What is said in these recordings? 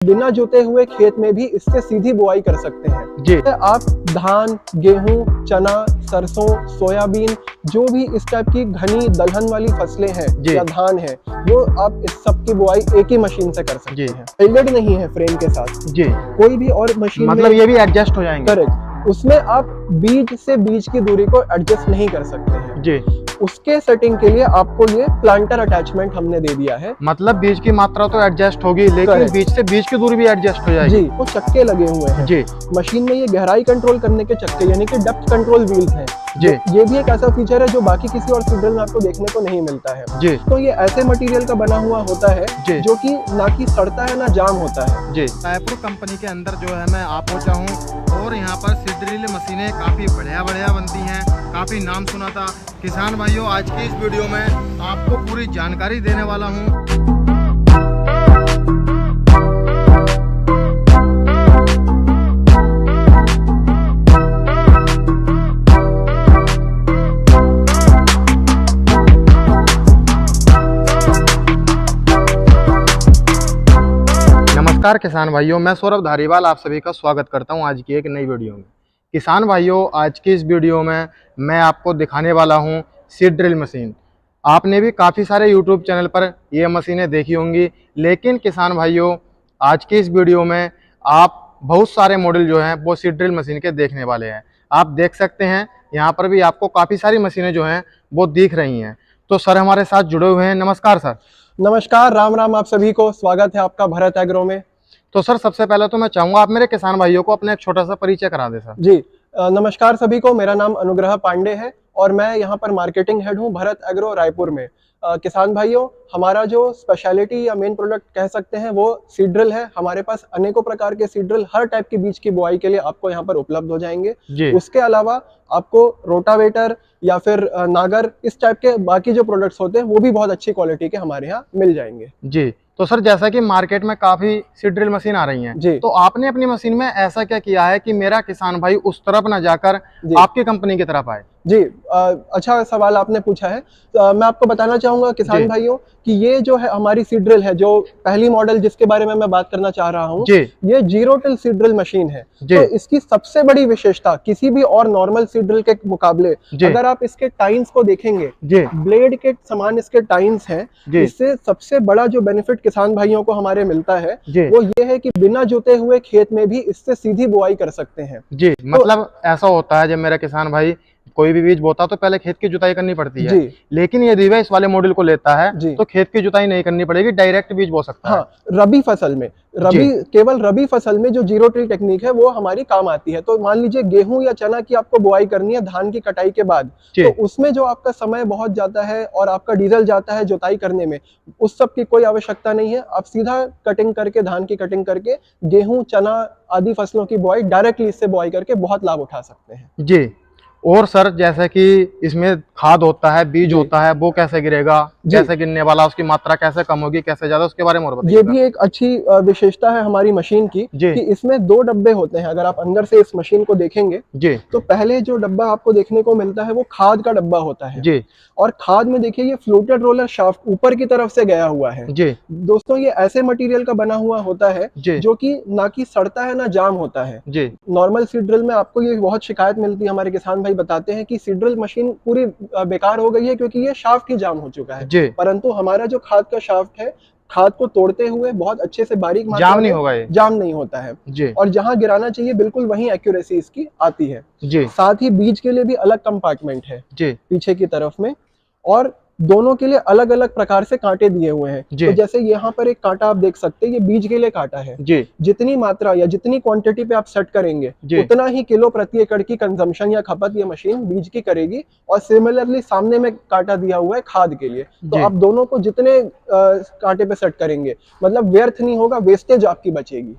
बिना जोते हुए खेत में भी इससे सीधी बुआई कर सकते हैं जी। आप धान, गेहूं, चना, सरसों, सोयाबीन, जो भी इस टाइप की घनी दलहन वाली फसलें हैं या धान है, वो आप इस सब की बुआई एक ही मशीन से कर सकते हैं। वेल्डेड नहीं है फ्रेम के साथ जी। कोई भी और मशीन मतलब ये भी एडजस्ट हो जाएंगे। करेक्ट। उसमें आप बीज से बीज की दूरी को एडजस्ट नहीं कर सकते हैं जी। उसके सेटिंग के लिए आपको ये प्लांटर अटैचमेंट हमने दे दिया है। मतलब बीज की मात्रा तो एडजस्ट होगी, लेकिन बीज से बीज की दूरी भी एडजस्ट हो जाएगी। जी, वो चक्के लगे हुए हैं जी। मशीन में ये गहराई कंट्रोल करने के चक्के यानी कि डेप्थ कंट्रोल व्हील्स हैं जी। ये भी एक ऐसा फीचर है जो बाकी किसी और सीडर में आपको देखने को नहीं मिलता है जी। तो ये ऐसे मटेरियल का बना हुआ होता है जी, जो कि ना कि सड़ता है ना जाम होता है जी। रायपुर कंपनी के अंदर जो है मैं आप पहुंचा हूँ और यहाँ पर सीड ड्रिल मशीनें काफ़ी बढ़िया बनती हैं, काफ़ी नाम सुना था। किसान भाइयों, आज की इस वीडियो में आपको पूरी जानकारी देने वाला हूँ। नमस्कार किसान भाइयों, मैं सौरभ धारीवाल आप सभी का स्वागत करता हूं आज की एक नई वीडियो में। किसान भाइयों, आज की इस वीडियो में मैं आपको दिखाने वाला हूं सीड ड्रिल मशीन। आपने भी काफ़ी सारे यूट्यूब चैनल पर ये मशीनें देखी होंगी, लेकिन किसान भाइयों, आज की इस वीडियो में आप बहुत सारे मॉडल जो हैं वो सीड ड्रिल मशीन के देखने वाले हैं। आप देख सकते हैं यहाँ पर भी आपको काफ़ी सारी मशीनें जो हैं वो दिख रही हैं। तो सर हमारे साथ जुड़े हुए हैं। नमस्कार सर। नमस्कार, राम राम आप सभी को। स्वागत है आपका भरत एग्रो में। तो सर सबसे पहले तो मैं चाहूंगा आप मेरे किसान भाइयों को अपने एक छोटा सा परिचय करा दें सर। जी, नमस्कार सभी को। मेरा नाम अनुग्रह पांडे है और मैं यहाँ पर मार्केटिंग हेड हूँ भरत एग्रो रायपुर में। किसान भाइयों, हमारा जो स्पेशलिटी या मेन प्रोडक्ट कह सकते हैं वो सीड ड्रिल है। हमारे पास अनेकों प्रकार के सीड ड्रिल हर टाइप के बीज की बुआई के लिए आपको यहाँ पर उपलब्ध हो जाएंगे जी। उसके अलावा आपको रोटावेटर या फिर नागर, इस टाइप के बाकी जो प्रोडक्ट्स होते हैं वो भी बहुत अच्छी क्वालिटी के हमारे यहाँ मिल जाएंगे जी। तो सर जैसा कि मार्केट में काफी सीड ड्रिल मशीन आ रही हैं जी, तो आपने अपनी मशीन में ऐसा क्या किया है कि मेरा किसान भाई उस तरफ ना जाकर आपकी कंपनी की तरफ आए? जी, अच्छा सवाल आपने पूछा है। मैं आपको बताना चाहूंगा किसान भाइयों कि ये जो है हमारी सीड ड्रिल है, जो पहली मॉडल जिसके बारे में मैं बात करना चाह रहा हूँ, ये zero till seed drill machine है। तो इसकी सबसे बड़ी विशेषता किसी भी और नॉर्मल सीड ड्रिल के मुकाबले, अगर आप इसके टाइन्स को देखेंगे, ब्लेड के समान इसके टाइन्स हैं। इससे सबसे बड़ा जो बेनिफिट किसान भाइयों को हमारे मिलता है वो ये है कि बिना जोते हुए खेत में भी इससे सीधी बुआई कर सकते हैं जी। मतलब ऐसा होता है जब मेरा किसान भाई कोई भी बीज बोता तो पहले खेत की जुताई करनी पड़ती है, लेकिन यदि वह इस वाले मॉडल को लेता है तो खेत की जुताई नहीं करनी पड़ेगी, डायरेक्ट बीज बो सकता है। रबी फसल में, केवल रबी फसल में जो जीरो टिल टेक्निक है वो हमारी काम आती है। तो मान लीजिए गेहूं या चना की आपको बुआई करनी है धान की कटाई के बाद, तो उसमें जो आपका समय बहुत जाता है और आपका डीजल जाता है जुताई करने में, उस सब की कोई आवश्यकता नहीं है। आप सीधा कटिंग करके, धान की कटिंग करके गेहूं, चना आदि फसलों की बुआई डायरेक्टली इससे बुआई करके बहुत लाभ उठा सकते हैं जी। और सर जैसे कि इसमें खाद होता है, बीज होता है, वो कैसे गिरेगा, कैसे गिरने वाला, उसकी मात्रा कैसे कम होगी, कैसे ज्यादा, उसके बारे में और बताइए। ये भी एक अच्छी विशेषता है हमारी मशीन की कि इसमें 2 डब्बे होते हैं। अगर आप अंदर से इस मशीन को देखेंगे तो पहले जो डब्बा आपको देखने को मिलता है वो खाद का डब्बा होता है और खाद में देखिए ये फ्लोटेड रोलर शाफ्ट ऊपर की तरफ से गया हुआ है दोस्तों। ये ऐसे मटेरियल का बना हुआ होता है जो कि ना कि सड़ता है ना जाम होता है। नॉर्मल सीड ड्रिल में आपको ये बहुत शिकायत मिलती है, हमारे किसान भाई बताते हैं कि सीड ड्रिल मशीन पूरी बेकार हो गई है क्योंकि ये शाफ्ट ही जाम हो चुका है। परंतु हमारा जो खाद का शाफ्ट है, खाद को तोड़ते हुए बहुत अच्छे से बारीक जाम नहीं होगा, जाम नहीं होता है और जहां गिराना चाहिए बिल्कुल वहीं एक्यूरेसी इसकी आती है। साथ ही बीज के लिए भी अलग कंपार्टमेंट है पीछे की तरफ में और दोनों के लिए अलग अलग प्रकार से कांटे दिए हुए हैं। तो जैसे यहाँ पर एक कांटा आप देख सकते हैं, ये बीज के लिए कांटा है। जितनी मात्रा या जितनी क्वांटिटी पे आप सेट करेंगे उतना ही किलो प्रति एकड़ की कंजम्पशन या खपत ये मशीन बीज की करेगी। और सिमिलरली सामने में कांटा दिया हुआ है खाद के लिए। तो आप दोनों को जितने कांटे पे सेट करेंगे मतलब व्यर्थ नहीं होगा, वेस्टेज आपकी बचेगी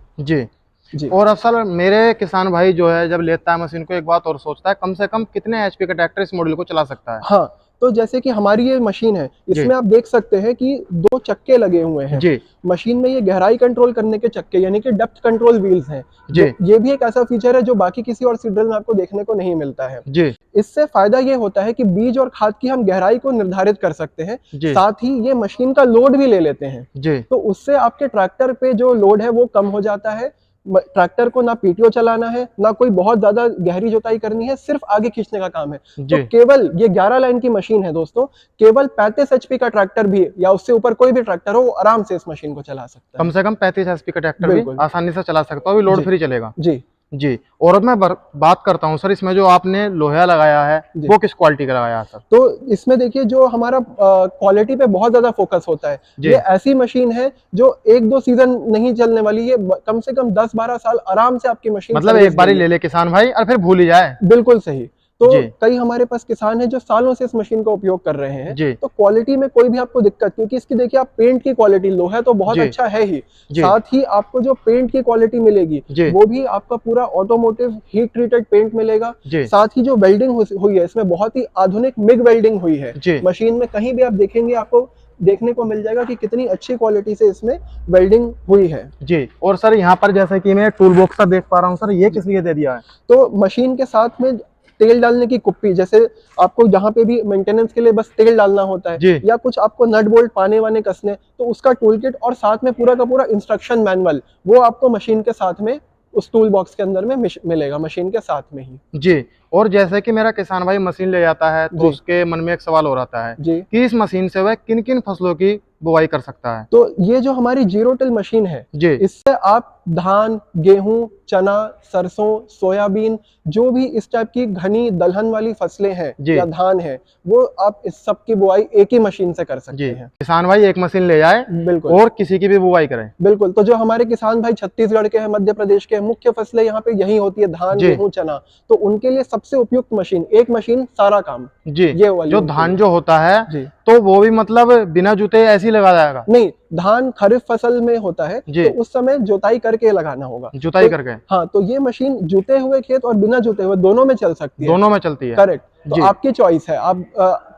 जी। और असल मेरे किसान भाई जो है जब लेता है मशीन को, एक बात और सोचता है कम से कम कितने एचपी का ट्रैक्टर इस मॉडल को चला सकता है? हाँ, तो जैसे कि हमारी ये मशीन है, इसमें आप देख सकते हैं कि 2 चक्के लगे हुए हैं जी। मशीन में। ये गहराई कंट्रोल करने के चक्के यानी कि डेप्थ कंट्रोल व्हील्स हैं जी। ये भी एक ऐसा फीचर है जो बाकी किसी और सीड ड्रिल में आपको देखने को नहीं मिलता है जी। इससे फायदा ये होता है कि बीज और खाद की हम गहराई को निर्धारित कर सकते हैं, साथ ही ये मशीन का लोड भी ले लेते हैं जी। तो उससे आपके ट्रैक्टर पे जो लोड है वो कम हो जाता है। ट्रैक्टर को ना पीटीओ चलाना है, ना कोई बहुत ज्यादा गहरी जुताई करनी है, सिर्फ आगे खींचने का काम है। तो केवल ये 11 लाइन की मशीन है दोस्तों, केवल 35 एचपी का ट्रैक्टर भी या उससे ऊपर कोई भी ट्रैक्टर हो वो आराम से इस मशीन को चला सकता है। कम से कम 35 एचपी का ट्रैक्टर भी आसानी से चला सकता है, लोड फ्री चलेगा जी जी। और अब मैं बात करता हूँ सर, इसमें जो आपने लोहा लगाया है वो किस क्वालिटी का लगाया है सर? तो इसमें देखिए जो हमारा क्वालिटी पे बहुत ज्यादा फोकस होता है। ये ऐसी मशीन है जो 1-2 सीजन नहीं चलने वाली, ये कम से कम 10-12 साल आराम से आपकी मशीन, मतलब एक बार ही ले ले किसान भाई और फिर भूल ही जाए। बिल्कुल सही। तो कई हमारे पास किसान हैं जो सालों से इस मशीन का उपयोग कर रहे हैं, तो क्वालिटी में कोई भी आपको दिक्कत, क्योंकि इसकी देखिए आप पेंट की क्वालिटी, लोहा तो बहुत अच्छा है ही, साथ ही आपको जो पेंट की क्वालिटी मिलेगी वो भी आपका पूरा ऑटोमोटिव हीट ट्रीटेड पेंट मिलेगा। साथ ही जो वेल्डिंग हुई है इसमें बहुत ही आधुनिक मिग वेल्डिंग हुई है मशीन में। कहीं भी आप देखेंगे आपको देखने को मिल जाएगा कि कितनी अच्छी क्वालिटी से इसमें वेल्डिंग हुई है जी। और सर यहाँ पर जैसे कि मैं टूल बॉक्स देख पा रहा हूँ सर, ये किस लिए दे दिया है? तो मशीन के साथ में तेल डालने की कुप्पी, जैसे आपको जहाँ पे भी मेंटेनेंस के लिए बस तेल डालना होता है या कुछ आपको नट बोल्ट पाने वाने कसने, तो उसका टूल किट और साथ में पूरा का पूरा इंस्ट्रक्शन मैनुअल वो आपको मशीन के साथ में उस टूल बॉक्स के अंदर में मिलेगा, मशीन के साथ में ही जी। और जैसे कि मेरा किसान भाई मशीन ले जाता है तो उसके मन में एक सवाल हो रहता है कि इस मशीन से वह किन किन फसलों की बुवाई कर सकता है? तो ये जो हमारी जीरो टिल मशीन है इससे आप धान, गेहूं, चना, सरसों, सोयाबीन, जो भी इस टाइप की घनी दलहन वाली फसलें हैं या धान है, वो आप इस सब की बुआई एक ही मशीन से कर सकते हैं। किसान भाई एक मशीन ले जाए बिल्कुल और किसी की भी बुआई करें। बिल्कुल। तो जो हमारे किसान भाई छत्तीसगढ़ के हैं, मध्य प्रदेश के, मुख्य फसलें यहाँ पे यही होती है, धान, गेहूं, चना, तो उनके लिए सबसे उपयुक्त मशीन, एक मशीन सारा काम जी। ये वाली जो धान जो होता है तो वो भी मतलब बिना जुते ऐसे ही लगा जाएगा? नहीं, धान खरीफ फसल में होता है तो उस समय जुताई करके लगाना होगा, जुताई करके। हाँ, तो ये मशीन जुते हुए खेत और बिना जुते हुए दोनों में चल सकती है। दोनों में चलती है, करेक्ट। तो आपकी चॉइस है, आप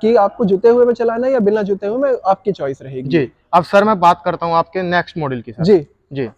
कि आपको जुते हुए में चलाना है या बिना जुते हुए में, आपकी चॉइस रहेगी जी। अब सर मैं बात करता हूँ आपके नेक्स्ट मॉडल की सर। जी।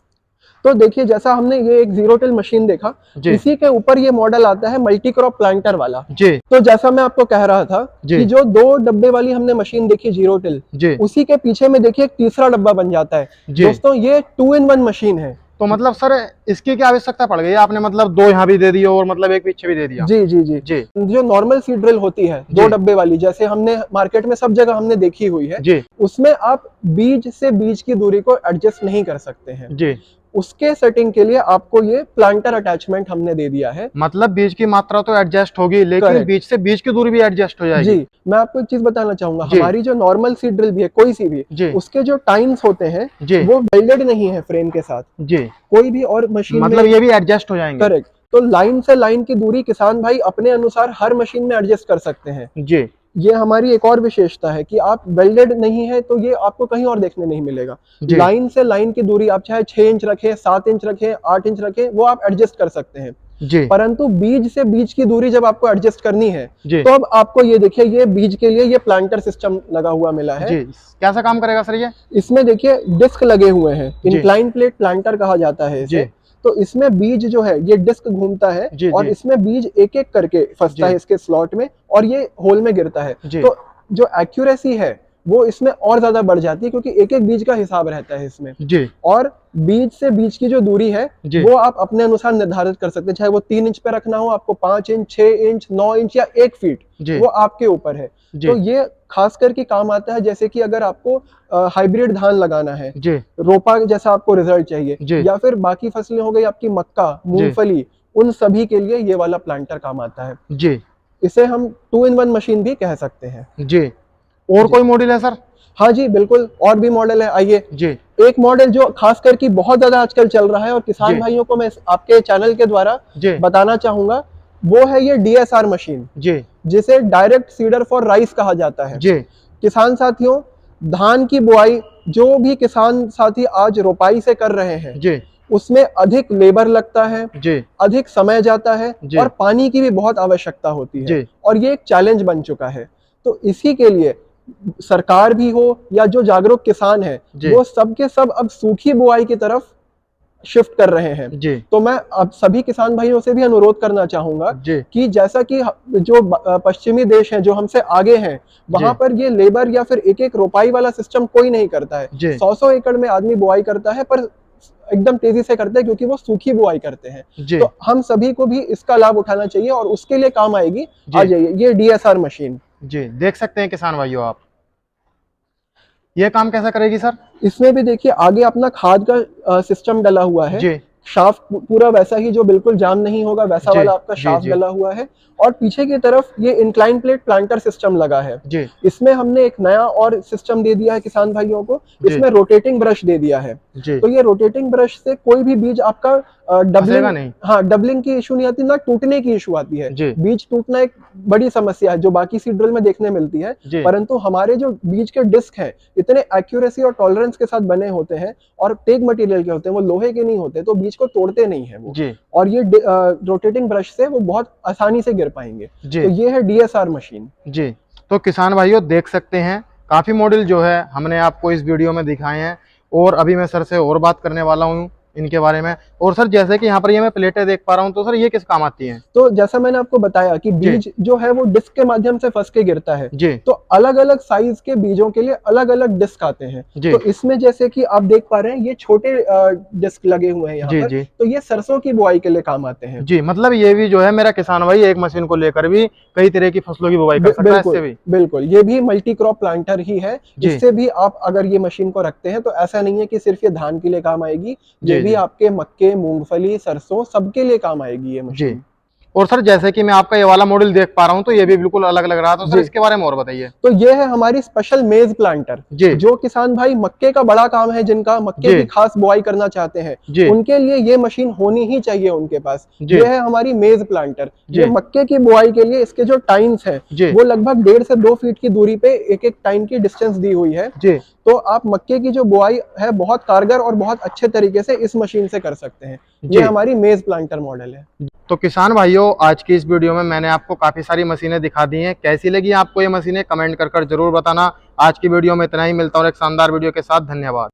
तो देखिए जैसा हमने ये एक जीरो टिल मशीन देखा, इसी के ऊपर ये मॉडल आता है मल्टी क्रॉप प्लांटर वाला जी। तो जैसा मैं आपको कह रहा था कि जो 2 डब्बे वाली हमने मशीन देखी जीरो टिल, उसी के पीछे में देखिए एक तीसरा डब्बा बन जाता है दोस्तों, ये 2-in-1 मशीन है। तो मतलब सर इसकी क्या आवश्यकता पड़ गई? आपने मतलब 2 यहाँ भी दे दिए और मतलब एक पीछे भी दे दिया। जी जी जी जी। जो नॉर्मल सीड ड्रिल होती है 2 डब्बे वाली, जैसे हमने मार्केट में सब जगह हमने देखी हुई है जी, उसमें आप बीज से बीज की दूरी को एडजस्ट नहीं कर सकते हैं जी। उसके सेटिंग के लिए आपको ये प्लांटर अटैचमेंट हमने दे दिया है। मतलब बीज की मात्रा तो एडजस्ट होगी, लेकिन बीज से बीज की दूरी भी एडजस्ट हो जाएगी जी। मैं आपको एक चीज बताना चाहूंगा, हमारी जो नॉर्मल सीड ड्रिल भी है, कोई सी भी, उसके जो टाइम्स होते हैं वो वेल्डेड नहीं है फ्रेम के साथ जी। कोई भी और मशीन मतलब ये भी एडजस्ट हो जाएंगे। करेक्ट। तो लाइन से लाइन की दूरी किसान भाई अपने अनुसार हर मशीन में एडजस्ट कर सकते हैं जी। ये हमारी एक और विशेषता है कि आप वेल्डेड नहीं है तो ये आपको कहीं और देखने नहीं मिलेगा। लाइन से लाइन की दूरी आप चाहे 6 इंच रखें, 7 इंच रखें, 8 इंच रखें, वो आप एडजस्ट कर सकते हैं जी। परंतु बीज से बीज की दूरी जब आपको एडजस्ट करनी है तो अब आपको ये देखिए, ये बीज के लिए ये प्लांटर सिस्टम लगा हुआ मिला है जी। कैसा काम करेगा सर ये? इसमें देखिए डिस्क लगे हुए हैं, इंक्लाइन प्लेट प्लांटर कहा जाता है इसे। तो इसमें बीज जो है ये डिस्क घूमता है और इसमें बीज एक एक करके फंसता है इसके स्लॉट में और ये होल में गिरता है। तो जो एक्यूरेसी है वो इसमें और ज्यादा बढ़ जाती है, क्योंकि एक एक बीज का हिसाब रहता है इसमें जी। और बीज से बीज की जो दूरी है वो आप अपने अनुसार निर्धारित कर सकते हैं, चाहे वो 3 इंच पे रखना हो आपको, 5 इंच, 6 इंच, 9 इंच या 1 फीट, वो आपके ऊपर है। तो ये खास करके काम आता है, जैसे कि अगर आपको हाइब्रिड धान लगाना है, रोपा जैसा आपको रिजल्ट चाहिए, या फिर बाकी फसलें हो गई आपकी मक्का, मूंगफली, उन सभी के लिए ये वाला प्लांटर काम आता है जी। इसे हम 2-in-1 मशीन भी कह सकते हैं जी। और कोई मॉडल है सर? हाँ जी बिल्कुल, और भी मॉडल है, आइए जी। एक मॉडल जो खास करके बहुत ज्यादा आजकल चल रहा है और किसान भाइयों को मैं आपके चैनल के द्वारा बताना चाहूंगा, वो है ये DSR मशीन जी, जिसे डायरेक्ट सीडर फॉर राइस कहा जाता है जी। किसान साथियों, धान की बुआई जो भी किसान साथी आज रोपाई से कर रहे हैं जी, उसमें अधिक लेबर लगता है जी, अधिक समय जाता है और पानी की भी बहुत आवश्यकता होती है और ये एक चैलेंज बन चुका है। तो इसी के लिए सरकार भी हो या जो जागरूक किसान है वो सब के सब अब सूखी बुआई की तरफ शिफ्ट कर रहे हैं। तो मैं अब सभी किसान भाइयों से भी अनुरोध करना चाहूंगा कि जैसा कि जो पश्चिमी देश हैं जो हमसे आगे हैं, वहां पर ये लेबर या फिर एक एक रोपाई वाला सिस्टम कोई नहीं करता है। 100-100 एकड़ में आदमी बुआई करता है, पर एकदम तेजी से करते हैं क्योंकि वो सूखी बुआई करते हैं। तो हम सभी को भी इसका लाभ उठाना चाहिए और उसके लिए काम आएगी। आ जाइए, ये DSR मशीन जी देख सकते हैं किसान भाइयों आप। ये काम कैसा करेगी सर? इसमें भी देखिए आगे अपना खाद का सिस्टम डला हुआ है। शाफ्ट पूरा वैसा ही जो बिल्कुल जाम नहीं होगा, वैसा वाला आपका शाफ्ट डला हुआ है। और पीछे की तरफ ये इंक्लाइन प्लेट प्लांटर सिस्टम लगा है। इसमें हमने एक नया और सिस्टम दे दिया है किसान भाइयों को, इसमें रोटेटिंग ब्रश दे दिया है। तो ये रोटेटिंग ब्रश से कोई भी बीज आपका डबलिंग की इशू नहीं आती, ना टूटने की इशू आती है। बीज टूटना एक बड़ी समस्या है जो बाकी सीड ड्रिल में देखने मिलती है, परंतु हमारे जो बीज के डिस्क हैं इतने एक्यूरेसी और टॉलरेंस के साथ बने होते हैं और टेक मटेरियल के होते हैं, वो लोहे के नहीं होते, तो बीज को तोड़ते नहीं है वो। और ये रोटेटिंग ब्रश से वो बहुत आसानी से गिर पाएंगे। तो ये है DSR मशीन। जी तो किसान भाइयों देख सकते हैं काफी मॉडल जो है हमने आपको इस वीडियो में दिखाए हैं, और अभी मैं सर से और बात करने वाला हूँ इनके बारे में। और सर जैसे कि यहाँ पर ये मैं प्लेटें देख पा रहा हूँ, तो सर ये किस काम आती हैं? तो जैसा मैंने आपको बताया कि बीज जो है वो डिस्क के माध्यम से फंस के गिरता है। तो अलग अलग साइज के बीजों के लिए अलग अलग डिस्क आते हैं। तो इसमें जैसे कि आप देख पा रहे हैं ये छोटे डिस्क लगे हुए हैं यहाँ पर, तो ये सरसों की बुआई के लिए काम आते हैं। जी मतलब ये भी जो है मेरा किसान भाई एक मशीन को लेकर भी कई तरह की फसलों की बुआई कर सकता है इससे भी। बिल्कुल, ये भी मल्टी क्रॉप प्लांटर ही है। इससे भी आप अगर ये मशीन को रखते हैं तो ऐसा नहीं है कि सिर्फ ये धान के लिए काम आएगी, ये भी आपके मक्के, मूंगफली, सरसों सबके लिए काम आएगी ये मशीन। और सर जैसे कि मैं आपका ये वाला मॉडल देख पा रहा हूँ तो ये भी बिल्कुल अलग लग रहा है, तो सर इसके बारे में और बताइए। तो ये है हमारी स्पेशल मेज प्लांटर। जो किसान भाई मक्के का बड़ा काम है, जिनका मक्के की खास बुआई करना चाहते हैं, उनके लिए ये मशीन होनी ही चाहिए उनके पास। ये है हमारी मेज प्लांटर। ये मक्के की बुआई के लिए इसके जो टाइन्स है वो लगभग 1.5 से 2 फीट की दूरी पे एक एक टाइन की डिस्टेंस दी हुई है। तो आप मक्के की जो बुआई है बहुत कारगर और बहुत अच्छे तरीके से इस मशीन से कर सकते हैं। ये हमारी मेज प्लांटर मॉडल है। तो किसान भाइयों आज की इस वीडियो में मैंने आपको काफी सारी मशीनें दिखा दी हैं। कैसी लगी आपको ये मशीनें कमेंट कर जरूर बताना। आज की वीडियो में इतना ही, मिलता हूं एक शानदार वीडियो के साथ। धन्यवाद।